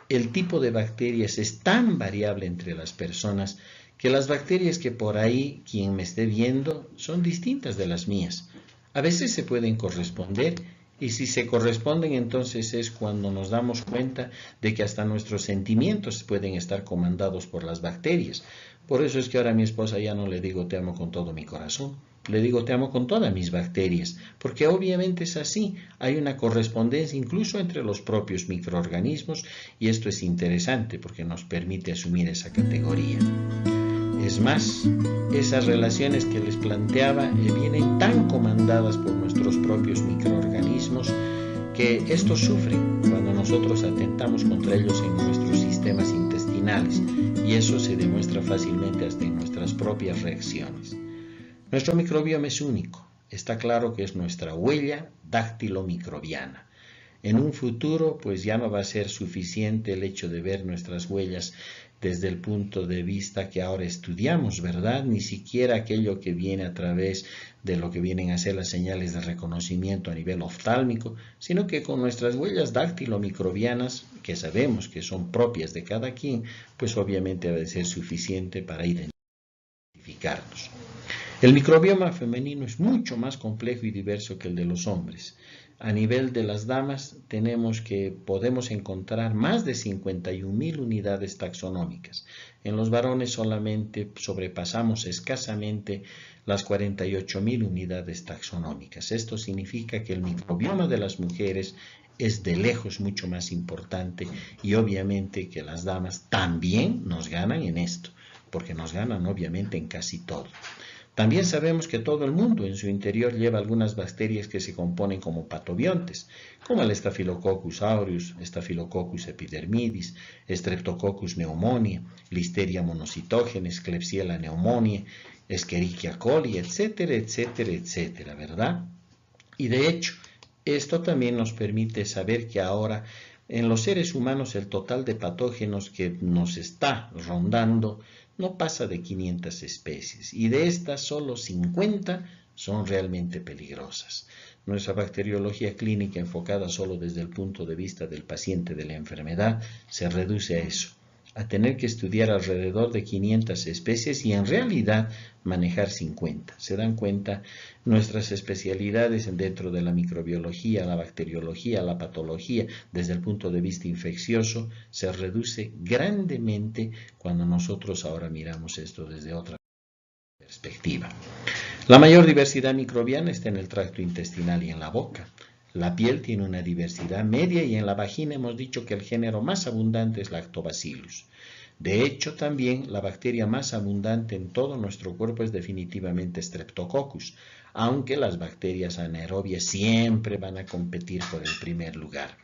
El tipo de bacterias es tan variable entre las personas que las bacterias que por ahí quien me esté viendo son distintas de las mías. A veces se pueden corresponder y si se corresponden entonces es cuando nos damos cuenta de que hasta nuestros sentimientos pueden estar comandados por las bacterias. Por eso es que ahora a mi esposa ya no le digo te amo con todo mi corazón. Le digo te amo con todas mis bacterias, porque obviamente es así, hay una correspondencia incluso entre los propios microorganismos y esto es interesante porque nos permite asumir esa categoría. Es más, esas relaciones que les planteaba vienen tan comandadas por nuestros propios microorganismos que estos sufren cuando nosotros atentamos contra ellos en nuestros sistemas intestinales y eso se demuestra fácilmente hasta en nuestras propias reacciones. Nuestro microbioma es único, está claro que es nuestra huella dactilomicrobiana. En un futuro, pues ya no va a ser suficiente el hecho de ver nuestras huellas desde el punto de vista que ahora estudiamos, ¿verdad? Ni siquiera aquello que viene a través de lo que vienen a ser las señales de reconocimiento a nivel oftálmico, sino que con nuestras huellas dactilomicrobianas, que sabemos que son propias de cada quien, pues obviamente debe ser suficiente para identificarnos. El microbioma femenino es mucho más complejo y diverso que el de los hombres. A nivel de las damas podemos encontrar más de 51.000 unidades taxonómicas. En los varones solamente sobrepasamos escasamente las 48.000 unidades taxonómicas. Esto significa que el microbioma de las mujeres es de lejos mucho más importante y obviamente que las damas también nos ganan en esto, porque nos ganan obviamente en casi todo. También sabemos que todo el mundo en su interior lleva algunas bacterias que se componen como patobiontes, como el Staphylococcus aureus, Staphylococcus epidermidis, Streptococcus pneumoniae, Listeria monocytogenes, Klebsiella pneumoniae, Escherichia coli, etcétera, etcétera, etcétera, ¿verdad? Y de hecho, esto también nos permite saber que ahora en los seres humanos el total de patógenos que nos está rondando no pasa de 500 especies y de estas solo 50 son realmente peligrosas. Nuestra bacteriología clínica enfocada solo desde el punto de vista del paciente de la enfermedad se reduce a eso, a tener que estudiar alrededor de 500 especies y en realidad manejar 50. ¿Se dan cuenta? Nuestras especialidades dentro de la microbiología, la bacteriología, la patología, desde el punto de vista infeccioso, se reduce grandemente cuando nosotros ahora miramos esto desde otra perspectiva. La mayor diversidad microbiana está en el tracto intestinal y en la boca. La piel tiene una diversidad media y en la vagina hemos dicho que el género más abundante es Lactobacillus. De hecho, también la bacteria más abundante en todo nuestro cuerpo es definitivamente Streptococcus, aunque las bacterias anaerobias siempre van a competir por el primer lugar.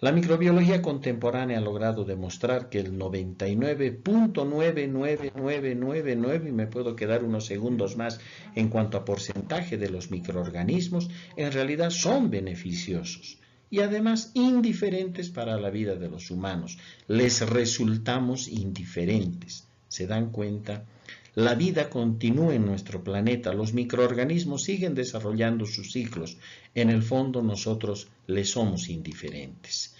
La microbiología contemporánea ha logrado demostrar que el 99.99999, y me puedo quedar unos segundos más en cuanto a porcentaje de los microorganismos, en realidad son beneficiosos y además indiferentes para la vida de los humanos. Les resultamos indiferentes. ¿Se dan cuenta? La vida continúa en nuestro planeta, los microorganismos siguen desarrollando sus ciclos. En el fondo nosotros les somos indiferentes.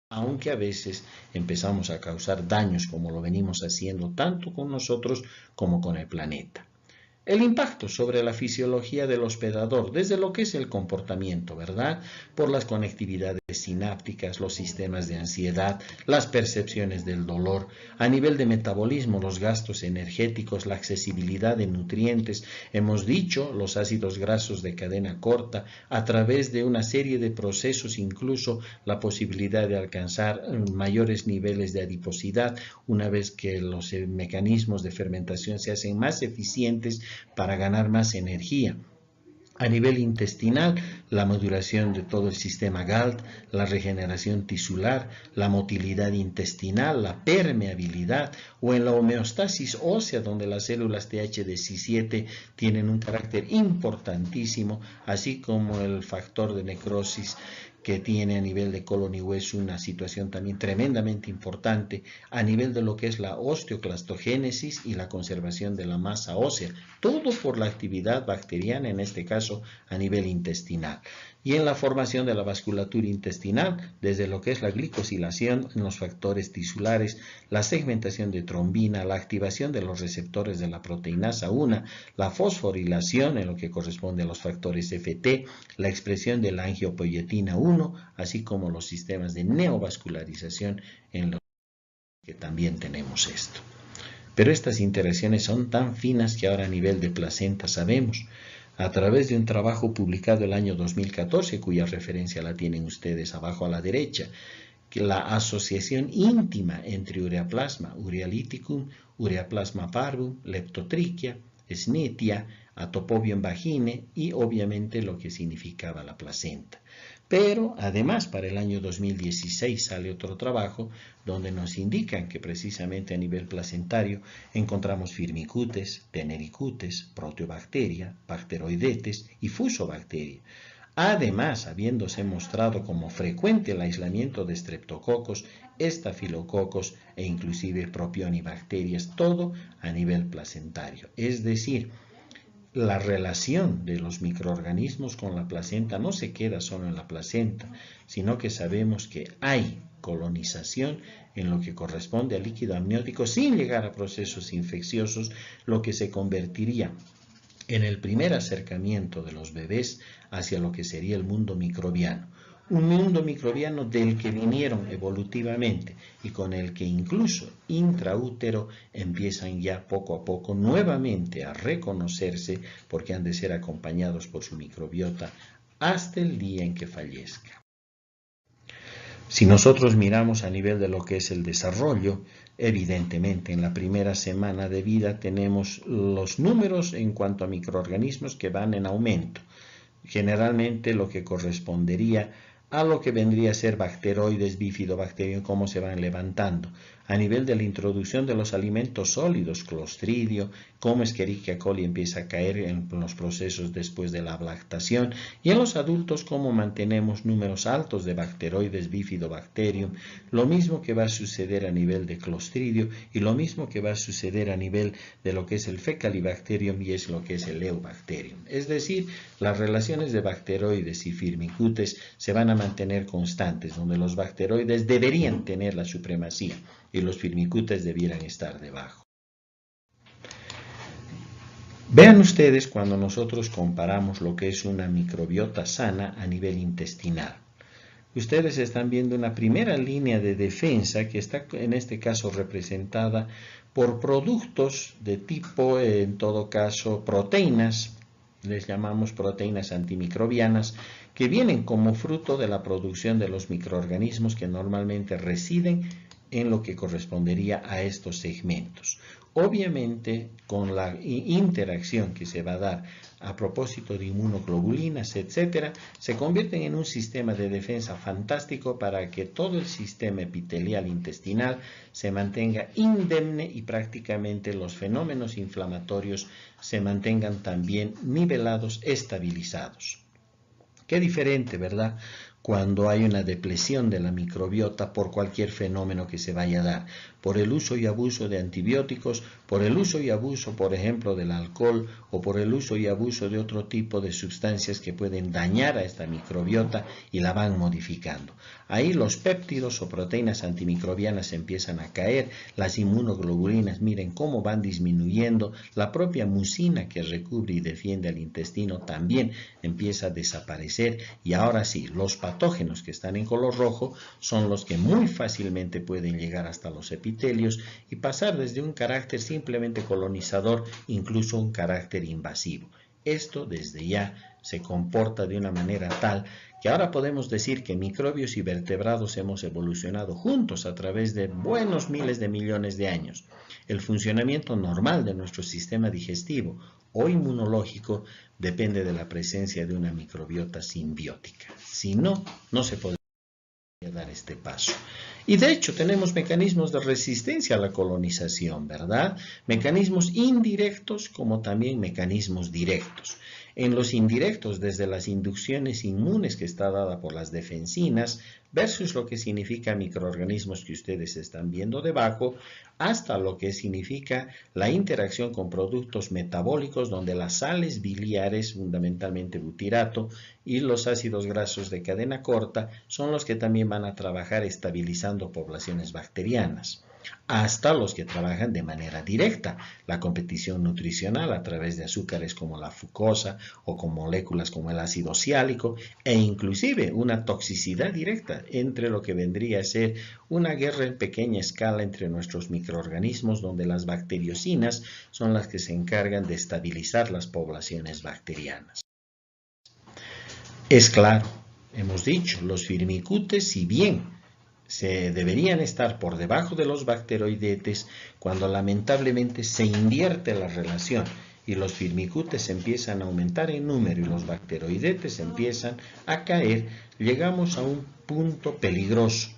aunque a veces empezamos a causar daños como lo venimos haciendo tanto con nosotros como con el planeta. El impacto sobre la fisiología del hospedador, desde lo que es el comportamiento, ¿verdad? Por las conectividades sinápticas, los sistemas de ansiedad, las percepciones del dolor, a nivel de metabolismo, los gastos energéticos, la accesibilidad de nutrientes, hemos dicho, los ácidos grasos de cadena corta, a través de una serie de procesos, incluso la posibilidad de alcanzar mayores niveles de adiposidad, una vez que los mecanismos de fermentación se hacen más eficientes para ganar más energía. A nivel intestinal, la maduración de todo el sistema GALT, la regeneración tisular, la motilidad intestinal, la permeabilidad o en la homeostasis ósea, donde las células TH17 tienen un carácter importantísimo, así como el factor de necrosis que tiene a nivel de colon y hueso una situación también tremendamente importante a nivel de lo que es la osteoclastogénesis y la conservación de la masa ósea, todo por la actividad bacteriana, en este caso a nivel intestinal. Y en la formación de la vasculatura intestinal, desde lo que es la glicosilación en los factores tisulares, la segmentación de trombina, la activación de los receptores de la proteinasa 1, la fosforilación en lo que corresponde a los factores FT, la expresión de la angiopoietina 1, así como los sistemas de neovascularización en los que también tenemos esto. Pero estas interacciones son tan finas que ahora a nivel de placenta sabemos, a través de un trabajo publicado el año 2014, cuya referencia la tienen ustedes abajo a la derecha, que la asociación íntima entre ureaplasma urealyticum, ureaplasma parvum, leptotrichia, Escherichia, Atopobium vaginae y obviamente lo que significaba la placenta. Pero además para el año 2016 sale otro trabajo donde nos indican que precisamente a nivel placentario encontramos firmicutes, tenericutes, proteobacteria, bacteroidetes y fusobacteria. Además, habiéndose mostrado como frecuente el aislamiento de streptococos, estafilococos e inclusive propionibacterias, todo a nivel placentario. Es decir, la relación de los microorganismos con la placenta no se queda solo en la placenta, sino que sabemos que hay colonización en lo que corresponde al líquido amniótico sin llegar a procesos infecciosos, lo que se convertiría en el primer acercamiento de los bebés hacia lo que sería el mundo microbiano. Un mundo microbiano del que vinieron evolutivamente y con el que incluso intraútero empiezan ya poco a poco nuevamente a reconocerse porque han de ser acompañados por su microbiota hasta el día en que fallezca. Si nosotros miramos a nivel de lo que es el desarrollo, evidentemente en la primera semana de vida tenemos los números en cuanto a microorganismos que van en aumento. Generalmente lo que correspondería a lo que vendría a ser bacteroides, bifidobacterium, cómo se van levantando. A nivel de la introducción de los alimentos sólidos, Clostridio, cómo Escherichia coli empieza a caer en los procesos después de la lactación, y en los adultos cómo mantenemos números altos de bacteroides, bifidobacterium, lo mismo que va a suceder a nivel de Clostridio y lo mismo que va a suceder a nivel de lo que es el Fecalibacterium y es lo que es el Eubacterium. Es decir, las relaciones de bacteroides y firmicutes se van a mantener constantes, donde los bacteroides deberían tener la supremacía y los firmicutes debieran estar debajo. Vean ustedes cuando nosotros comparamos lo que es una microbiota sana a nivel intestinal. Ustedes están viendo una primera línea de defensa que está en este caso representada por productos de tipo, en todo caso, proteínas, les llamamos proteínas antimicrobianas, que vienen como fruto de la producción de los microorganismos que normalmente residen en lo que correspondería a estos segmentos. Obviamente, con la interacción que se va a dar a propósito de inmunoglobulinas, etcétera, se convierten en un sistema de defensa fantástico para que todo el sistema epitelial intestinal se mantenga indemne y prácticamente los fenómenos inflamatorios se mantengan también nivelados, estabilizados. Qué diferente, ¿verdad? cuando hay una depresión de la microbiota por cualquier fenómeno que se vaya a dar, por el uso y abuso de antibióticos, por el uso y abuso, por ejemplo, del alcohol o por el uso y abuso de otro tipo de sustancias que pueden dañar a esta microbiota y la van modificando. Ahí los péptidos o proteínas antimicrobianas empiezan a caer, las inmunoglobulinas, miren cómo van disminuyendo, la propia mucina que recubre y defiende al intestino también empieza a desaparecer y ahora sí, los patógenos que están en color rojo son los que muy fácilmente pueden llegar hasta los epitelios y pasar desde un carácter simplemente colonizador incluso un carácter invasivo. Esto desde ya se comporta de una manera tal que ahora podemos decir que microbios y vertebrados hemos evolucionado juntos a través de buenos miles de millones de años. El funcionamiento normal de nuestro sistema digestivo o inmunológico depende de la presencia de una microbiota simbiótica. Si no, no se podría dar este paso. Y de hecho tenemos mecanismos de resistencia a la colonización, ¿verdad? Mecanismos indirectos como también mecanismos directos. En los indirectos, desde las inducciones inmunes que está dada por las defensinas, versus lo que significa microorganismos que ustedes están viendo debajo, hasta lo que significa la interacción con productos metabólicos donde las sales biliares, fundamentalmente butirato, y los ácidos grasos de cadena corta son los que también van a trabajar estabilizando poblaciones bacterianas, hasta los que trabajan de manera directa, la competición nutricional a través de azúcares como la fructosa o con moléculas como el ácido ciálico e inclusive una toxicidad directa entre lo que vendría a ser una guerra en pequeña escala entre nuestros microorganismos donde las bacteriocinas son las que se encargan de estabilizar las poblaciones bacterianas. Es claro, hemos dicho, los firmicutes, si bien se deberían estar por debajo de los bacteroidetes, cuando lamentablemente se invierte la relación y los firmicutes empiezan a aumentar en número y los bacteroidetes empiezan a caer, llegamos a un punto peligroso,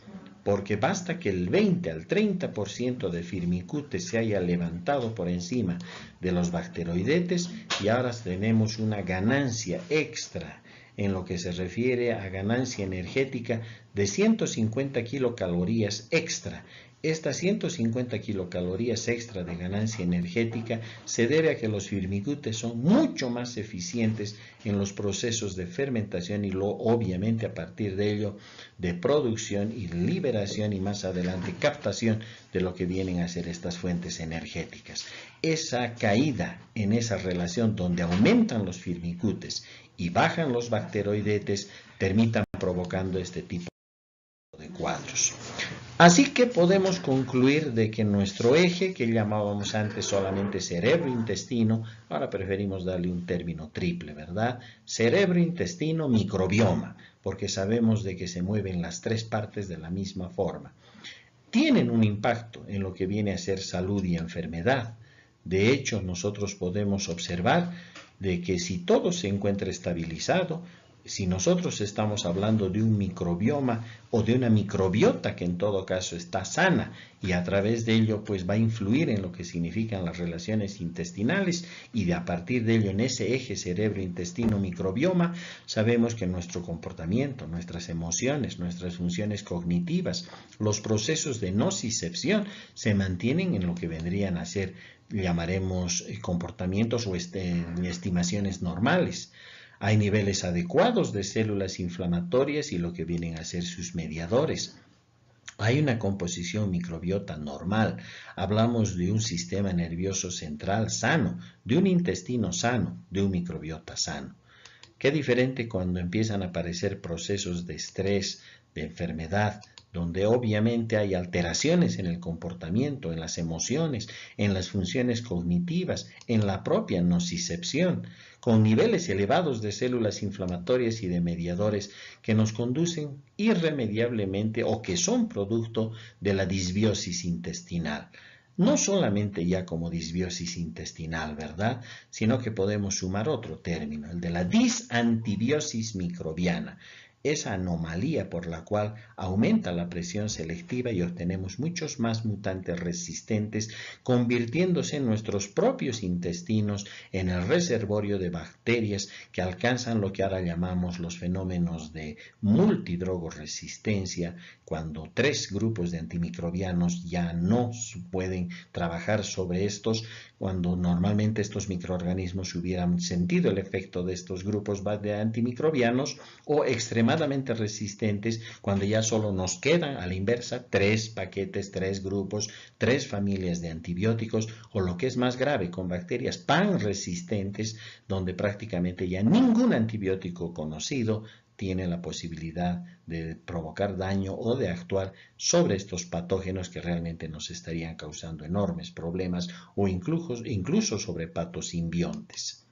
porque basta que el 20 al 30% de firmicutes se haya levantado por encima de los bacteroidetes y ahora tenemos una ganancia extra en lo que se refiere a ganancia energética de 150 kilocalorías extra. Estas 150 kilocalorías extra de ganancia energética se debe a que los firmicutes son mucho más eficientes en los procesos de fermentación y obviamente a partir de ello de producción y liberación y más adelante captación de lo que vienen a ser estas fuentes energéticas. Esa caída en esa relación donde aumentan los firmicutes y bajan los bacteroidetes terminan provocando este tipo de cuadros. Así que podemos concluir de que nuestro eje, que llamábamos antes solamente cerebro-intestino, ahora preferimos darle un término triple, ¿verdad? Cerebro-intestino, microbioma, porque sabemos de que se mueven las tres partes de la misma forma. Tienen un impacto en lo que viene a ser salud y enfermedad. De hecho, nosotros podemos observar de que si todo se encuentra estabilizado, si nosotros estamos hablando de un microbioma o de una microbiota que en todo caso está sana y a través de ello pues va a influir en lo que significan las relaciones intestinales y de a partir de ello en ese eje cerebro-intestino-microbioma sabemos que nuestro comportamiento, nuestras emociones, nuestras funciones cognitivas, los procesos de nocicepción se mantienen en lo que vendrían a ser, llamaremos comportamientos o estimaciones normales. Hay niveles adecuados de células inflamatorias y lo que vienen a ser sus mediadores. Hay una composición microbiota normal. Hablamos de un sistema nervioso central sano, de un intestino sano, de un microbiota sano. Qué diferente cuando empiezan a aparecer procesos de estrés, de enfermedad, donde obviamente hay alteraciones en el comportamiento, en las emociones, en las funciones cognitivas, en la propia nocicepción, con niveles elevados de células inflamatorias y de mediadores que nos conducen irremediablemente o que son producto de la disbiosis intestinal. No solamente ya como disbiosis intestinal, ¿verdad? Sino que podemos sumar otro término, el de la disantibiosis microbiana. esa anomalía por la cual aumenta la presión selectiva y obtenemos muchos más mutantes resistentes, convirtiéndose nuestros propios intestinos en el reservorio de bacterias que alcanzan lo que ahora llamamos los fenómenos de multidrogoresistencia, cuando 3 grupos de antimicrobianos ya no pueden trabajar sobre estos, cuando normalmente estos microorganismos hubieran sentido el efecto de estos grupos de antimicrobianos, o extremadamente resistentes cuando ya solo nos quedan a la inversa 3 paquetes, 3 grupos, 3 familias de antibióticos, o lo que es más grave, con bacterias panresistentes donde prácticamente ya ningún antibiótico conocido tiene la posibilidad de provocar daño o de actuar sobre estos patógenos que realmente nos estarían causando enormes problemas, o incluso sobre patosimbiontes.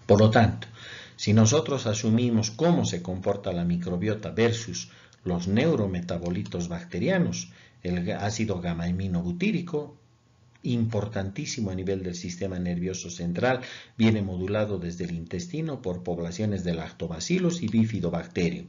Por lo tanto, si nosotros asumimos cómo se comporta la microbiota versus los neurometabolitos bacterianos, el ácido gamma-aminobutírico, importantísimo a nivel del sistema nervioso central, viene modulado desde el intestino por poblaciones de Lactobacillus y Bifidobacterium.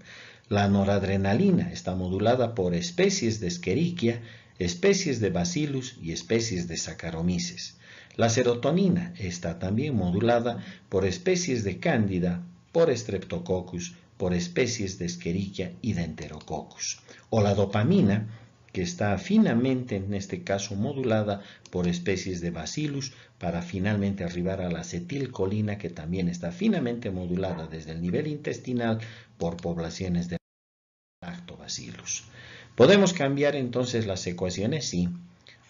La noradrenalina está modulada por especies de Escherichia, especies de Bacillus y especies de Saccharomyces. La serotonina está también modulada por especies de Cándida, por Streptococcus, por especies de Escherichia y de Enterococcus. O la dopamina, que está finamente en este caso modulada por especies de Bacillus, para finalmente arribar a la acetilcolina, que también está finamente modulada desde el nivel intestinal por poblaciones de Lactobacillus. ¿Podemos cambiar entonces las ecuaciones? Sí.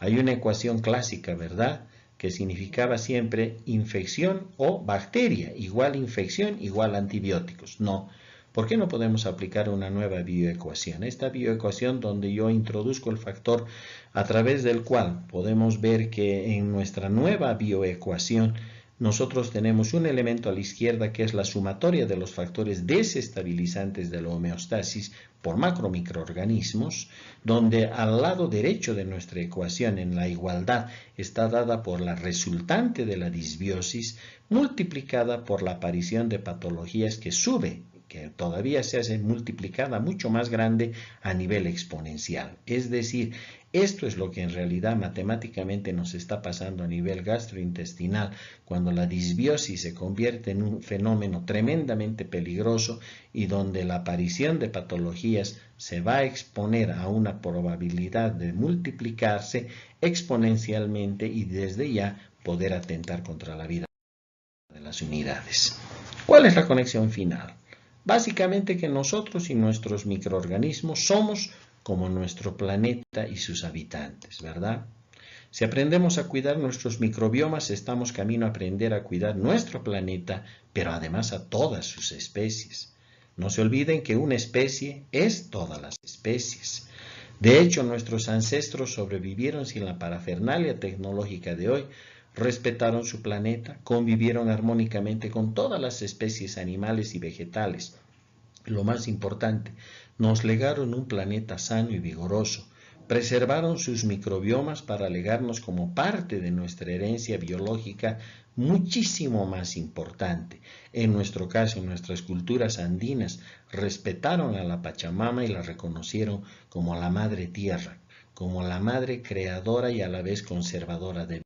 Hay una ecuación clásica, ¿verdad?, que significaba siempre infección o bacteria, igual infección, igual antibióticos. No. ¿Por qué no podemos aplicar una nueva bioecuación? Esta bioecuación donde yo introduzco el factor a través del cual podemos ver que en nuestra nueva bioecuación nosotros tenemos un elemento a la izquierda que es la sumatoria de los factores desestabilizantes de la homeostasis por macromicroorganismos, donde al lado derecho de nuestra ecuación en la igualdad está dada por la resultante de la disbiosis multiplicada por la aparición de patologías que sube, que todavía se hace multiplicada mucho más grande a nivel exponencial. Es decir, esto es lo que en realidad matemáticamente nos está pasando a nivel gastrointestinal, cuando la disbiosis se convierte en un fenómeno tremendamente peligroso y donde la aparición de patologías se va a exponer a una probabilidad de multiplicarse exponencialmente y desde ya poder atentar contra la vida de las unidades. ¿Cuál es la conexión final? Básicamente que nosotros y nuestros microorganismos somos como nuestro planeta y sus habitantes, ¿verdad? Si aprendemos a cuidar nuestros microbiomas, estamos camino a aprender a cuidar nuestro planeta, pero además a todas sus especies. No se olviden que una especie es todas las especies. De hecho, nuestros ancestros sobrevivieron sin la parafernalia tecnológica de hoy, respetaron su planeta, convivieron armónicamente con todas las especies animales y vegetales. Lo más importante, nos legaron un planeta sano y vigoroso, preservaron sus microbiomas para legarnos como parte de nuestra herencia biológica muchísimo más importante. En nuestro caso, en nuestras culturas andinas, respetaron a la Pachamama y la reconocieron como la Madre Tierra, como la Madre creadora y a la vez conservadora de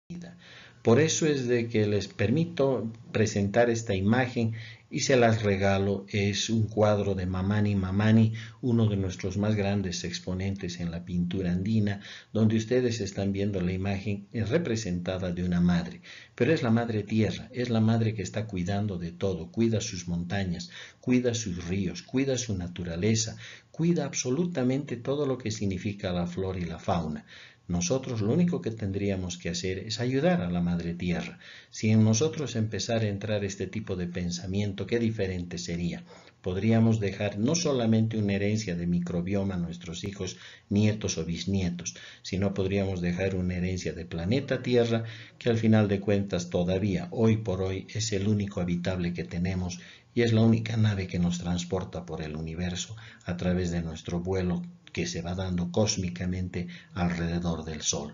vida. Por eso es de que les permito presentar esta imagen y se las regalo. Es un cuadro de Mamani Mamani, uno de nuestros más grandes exponentes en la pintura andina, donde ustedes están viendo la imagen representada de una madre. Pero es la madre tierra, es la madre que está cuidando de todo, cuida sus montañas, cuida sus ríos, cuida su naturaleza, cuida absolutamente todo lo que significa la flora y la fauna. Nosotros lo único que tendríamos que hacer es ayudar a la Madre Tierra. Si en nosotros empezara a entrar este tipo de pensamiento, qué diferente sería. Podríamos dejar no solamente una herencia de microbioma a nuestros hijos, nietos o bisnietos, sino podríamos dejar una herencia de planeta Tierra, que al final de cuentas todavía, hoy por hoy, es el único habitable que tenemos y es la única nave que nos transporta por el universo a través de nuestro vuelo que se va dando cósmicamente alrededor del Sol.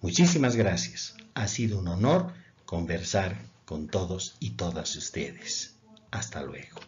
Muchísimas gracias. Ha sido un honor conversar con todos y todas ustedes. Hasta luego.